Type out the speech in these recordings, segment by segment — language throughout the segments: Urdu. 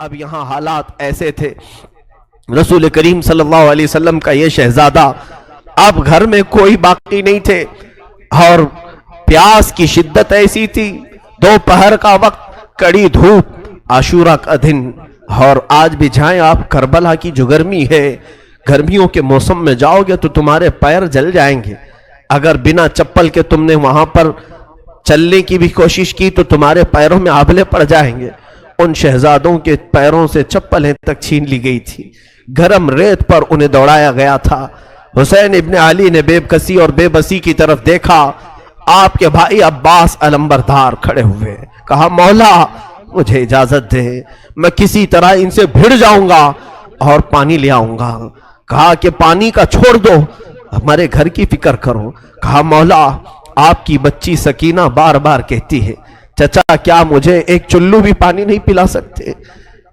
اب یہاں حالات ایسے تھے، رسول کریم صلی اللہ علیہ وسلم کا یہ شہزادہ اب گھر میں کوئی باقی نہیں تھے، اور پیاس کی شدت ایسی تھی، دوپہر کا وقت، کڑی دھوپ، عاشورہ کا دن، اور آج بھی جائیں آپ کربلا کی جو گرمی ہے، گرمیوں کے موسم میں جاؤ گے تو تمہارے پیر جل جائیں گے، اگر بنا چپل کے تم نے وہاں پر چلنے کی بھی کوشش کی تو تمہارے پیروں میں آبلے پڑ جائیں گے۔ ان شہزادوں کے پیروں سے چپلیں تک چھین لی گئی تھی، گرم ریت پر انہیں دوڑایا گیا تھا۔ حسین ابن علی نے بے کسی اور بے بسی کی طرف دیکھا، آپ کے بھائی عباس علمبردار کھڑے ہوئے، کہا مولا مجھے اجازت دے، میں کسی طرح ان سے بھڑ جاؤں گا اور پانی لے آؤں گا۔ کہا کہ پانی کا چھوڑ دو، ہمارے گھر کی فکر کرو۔ کہا مولا آپ کی بچی سکینہ بار بار کہتی ہے چچا کیا مجھے ایک چلو بھی پانی نہیں پلا سکتے،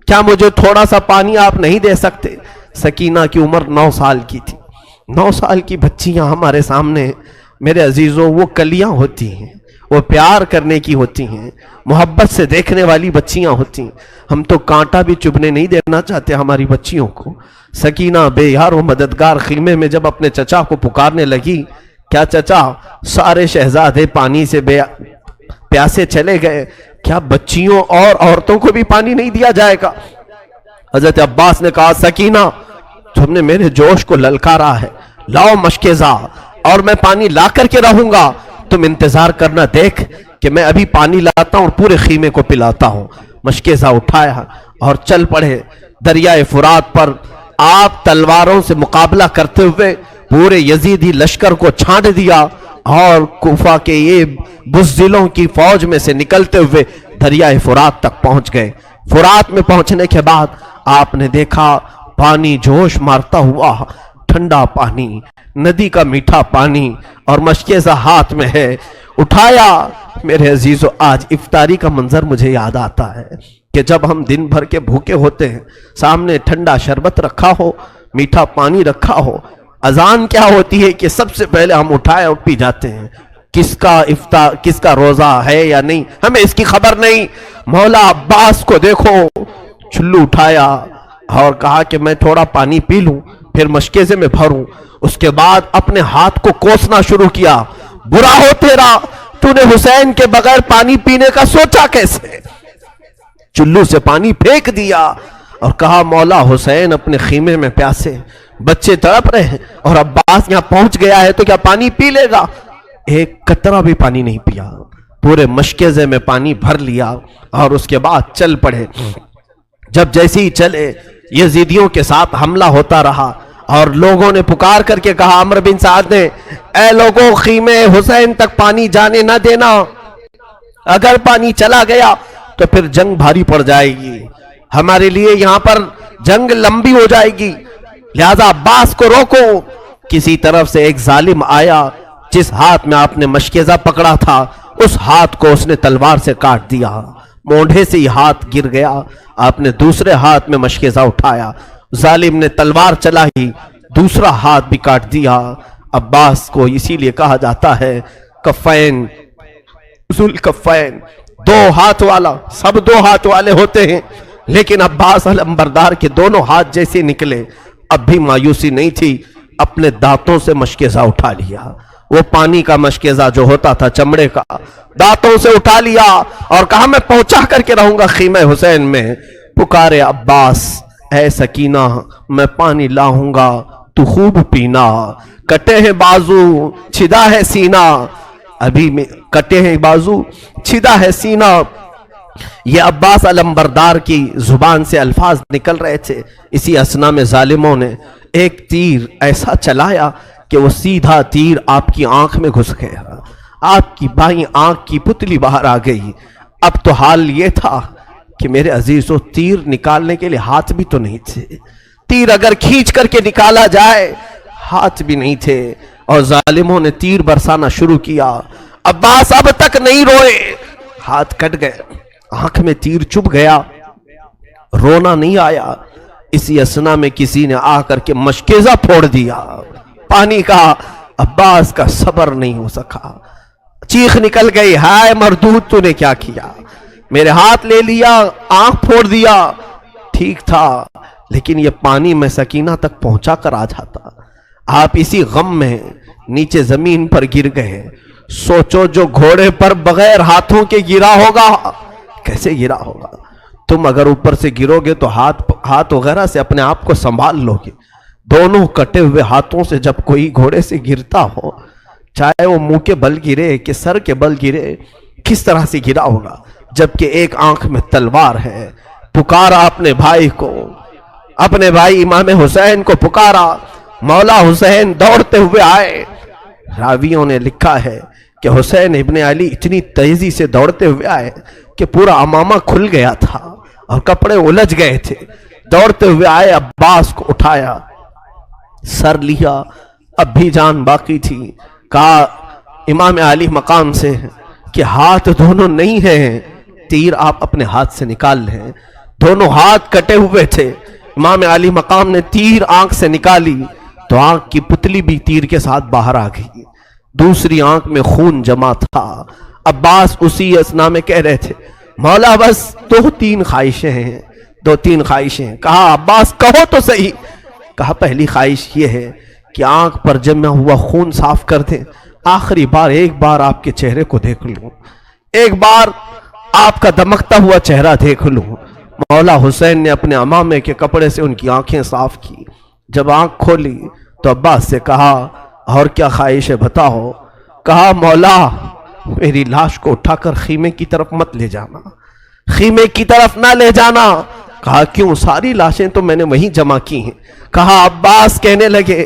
کیا مجھے تھوڑا سا پانی آپ نہیں دے سکتے؟ سکینہ کی عمر 9 سال کی تھی۔ 9 سال کی بچیاں ہمارے سامنے میرے عزیزوں وہ کلیاں ہوتی ہیں، وہ پیار کرنے کی ہوتی ہیں، محبت سے دیکھنے والی بچیاں ہوتی ہیں۔ ہم تو کانٹا بھی چبھنے نہیں دینا چاہتے ہماری بچیوں کو۔ سکینہ بے یار و مددگار خیمے میں جب اپنے چچا کو پکارنے لگی، کیا چچا سارے شہزادے پانی سے پیاسے چلے گئے، کیا بچیوں اور عورتوں کو بھی پانی نہیں دیا جائے گا؟ حضرت عباس نے کہا سکینہ تم نے میرے جوش کو للکارا ہے، لاؤ مشکیزہ اور میں پانی لا کر کے رہوں گا، تم انتظار کرنا دیکھ کہ میں ابھی پانی لاتا ہوں اور پورے خیمے کو پلاتا ہوں۔ مشکیزہ اٹھایا اور چل پڑے دریائے فرات پر۔ آپ تلواروں سے مقابلہ کرتے ہوئے پورے یزیدی لشکر کو چھانٹ دیا اور کوفہ کے یہ بزدلوں کی فوج میں سے نکلتے ہوئے دریائے فرات تک پہنچ گئے۔ فرات میں پہنچنے کے بعد آپ نے دیکھا پانی جوش مارتا ہوا، ٹھنڈا پانی، ندی کا میٹھا پانی، اور مشکیزہ ہاتھ میں ہے۔ اٹھایا۔ میرے عزیزو آج افطاری کا منظر مجھے یاد آتا ہے کہ جب ہم دن بھر کے بھوکے ہوتے ہیں، سامنے ٹھنڈا شربت رکھا ہو، میٹھا پانی رکھا ہو، اذان کیا ہوتی ہے کہ سب سے پہلے ہم اٹھائے اور پی جاتے ہیں۔ کس کا روزہ ہے یا نہیں ہمیں اس کی خبر نہیں۔ مولا عباس کو دیکھو، چلو اٹھایا اور کہا کہ میں تھوڑا پانی پی لوں پھر مشکیزے میں بھروں۔ اس کے بعد اپنے ہاتھ کو کوسنا شروع کیا۔ برا ہو تیرا، تو نے حسین کے بغیر پانی پینے کا سوچا کیسے؟ چلو سے پانی پھینک دیا اور کہا مولا حسین اپنے خیمے میں پیاسے، بچے تڑپ رہے ہیں اور عباس یہاں پہنچ گیا ہے تو کیا پانی پی لے گا؟ ایک قطرہ بھی پانی نہیں پیا، پورے مشکیزے میں پانی بھر لیا اور اس کے بعد چل پڑے۔ جب جیسے ہی چلے یزیدیوں کے ساتھ حملہ ہوتا رہا اور لوگوں نے پکار کر کے کہا، عمر بن سعد نے، اے لوگوں خیمے حسین تک پانی جانے نہ دینا، اگر پانی چلا گیا تو پھر جنگ بھاری پڑ جائے گی، ہمارے لیے یہاں پر جنگ لمبی ہو جائے گی، لہذا عباس کو روکو۔ کسی طرف سے ایک ظالم آیا، جس ہاتھ میں آپ نے مشکیزہ پکڑا تھا اس ہاتھ کو اس نے تلوار سے کاٹ دیا، مونڈھے سے ہی ہاتھ گر گیا۔ آپ نے دوسرے ہاتھ میں مشکیزہ اٹھایا، ظالم نے تلوار چلائی، دوسرا ہاتھ بھی کاٹ دیا۔ عباس کو اسی لیے کہا جاتا ہے کفین، ذل کفین، 2 ہاتھ والا، سب 2 ہاتھ والے ہوتے ہیں لیکن عباس علمبردار کے دونوں ہاتھ جیسے نکلے، اب بھی مایوسی نہیں تھی، اپنے دانتوں سے مشکیزہ اٹھا لیا۔ وہ پانی کا مشکیزہ جو ہوتا تھا چمڑے کا، دانتوں سے اٹھا لیا اور کہا میں پہنچا کر کے رہوں گا خیمہ حسین میں۔ پکارے عباس، اے سکینہ میں پانی لاؤں گا تو خوب پینا، کٹے ہیں بازو چھدا ہے سینہ، ابھی میں کٹے ہیں بازو چھدا ہے سینہ۔ یہ عباس علمبردار کی زبان سے الفاظ نکل رہے تھے، اسی اثنا میں ظالموں نے ایک تیر ایسا چلایا کہ وہ سیدھا تیر آپ کی آنکھ میں گھس گیا، آپ کی بائیں آنکھ کی پتلی باہر آ گئی۔ اب تو حال یہ تھا کہ میرے عزیزو تیر نکالنے کے لیے ہاتھ بھی تو نہیں تھے، تیر اگر کھینچ کر کے نکالا جائے ہاتھ بھی نہیں تھے، اور ظالموں نے تیر برسانا شروع کیا۔ عباس اب تک نہیں روئے، ہاتھ کٹ گئے، آنکھ میں تیر چبھ گیا، رونا نہیں آیا۔ اسی اثنا میں کسی نے آ کر کے مشکیزہ پھوڑ دیا پانی کا۔ عباس کا صبر نہیں ہو سکا، چیخ نکل گئی، ہائے مردود تو نے کیا کیا، میرے ہاتھ لے لیا، آنکھ پھوڑ دیا۔ ٹھیک تھا لیکن یہ پانی میں سکینہ تک پہنچا کر آ جاتا. آپ اسی غم میں نیچے زمین پر گر گئے. سوچو جو گھوڑے پر بغیر ہاتھوں کے گرا ہوگا کیسے گرا ہوگا. تم اگر اوپر سے گرو گے تو ہاتھ وغیرہ سے اپنے آپ کو سنبھال لو گے. دونوں کٹے ہوئے ہاتھوں سے جب کوئی گھوڑے سے گرتا ہو, چاہے وہ منہ کے بل گرے کہ سر کے بل گرے, کس طرح سے گرا ہوگا. جبکہ ایک آنکھ میں تلوار ہے. پکارا اپنے بھائی کو, اپنے بھائی امام حسین کو پکارا. مولا حسین دوڑتے ہوئے آئے. راویوں نے لکھا ہے کہ حسین ابن علی اتنی تیزی سے دوڑتے ہوئے آئے کہ پورا امامہ کھل گیا تھا اور کپڑے الجھ گئے تھے. دوڑتے ہوئے آئے, عباس کو اٹھایا, سر لیا, اب بھی جان باقی تھی. کہا امام علی مقام سے کہ ہاتھ دونوں نہیں ہیں, تیر آپ اپنے ہاتھ سے نکال لیں. دونوں ہاتھ کٹے ہوئے تھے. امام علی مقام نے تیر آنکھ سے نکالی تو آنکھ کی پتلی بھی تیر کے ساتھ باہر آ گئی. دوسری آنکھ میں خون جمع تھا. عباس اسی اثنا میں کہہ رہے تھے مولا بس دو تین خواہشیں ہیں. کہا عباس کہو تو صحیح. کہا پہلی خواہش یہ ہے کہ آنکھ پر جمع ہوا خون صاف کر دیں. آخری بار ایک بار آپ کے چہرے کو دیکھ لوں, ایک بار آپ کا دمکتا ہوا چہرہ دیکھ لوں. مولا حسین نے اپنے امامے کے کپڑے سے ان کی آنکھیں صاف کی. جب آنکھ کھولی تو عباس سے کہا اور کیا خواہش ہے بتاؤ. کہا مولا میری لاش کو اٹھا کر خیمے کی طرف مت لے جانا, خیمے کی طرف نہ لے جانا. کہا کیوں, ساری لاشیں تو میں نے وہیں جمع کی ہیں. کہا عباس کہنے لگے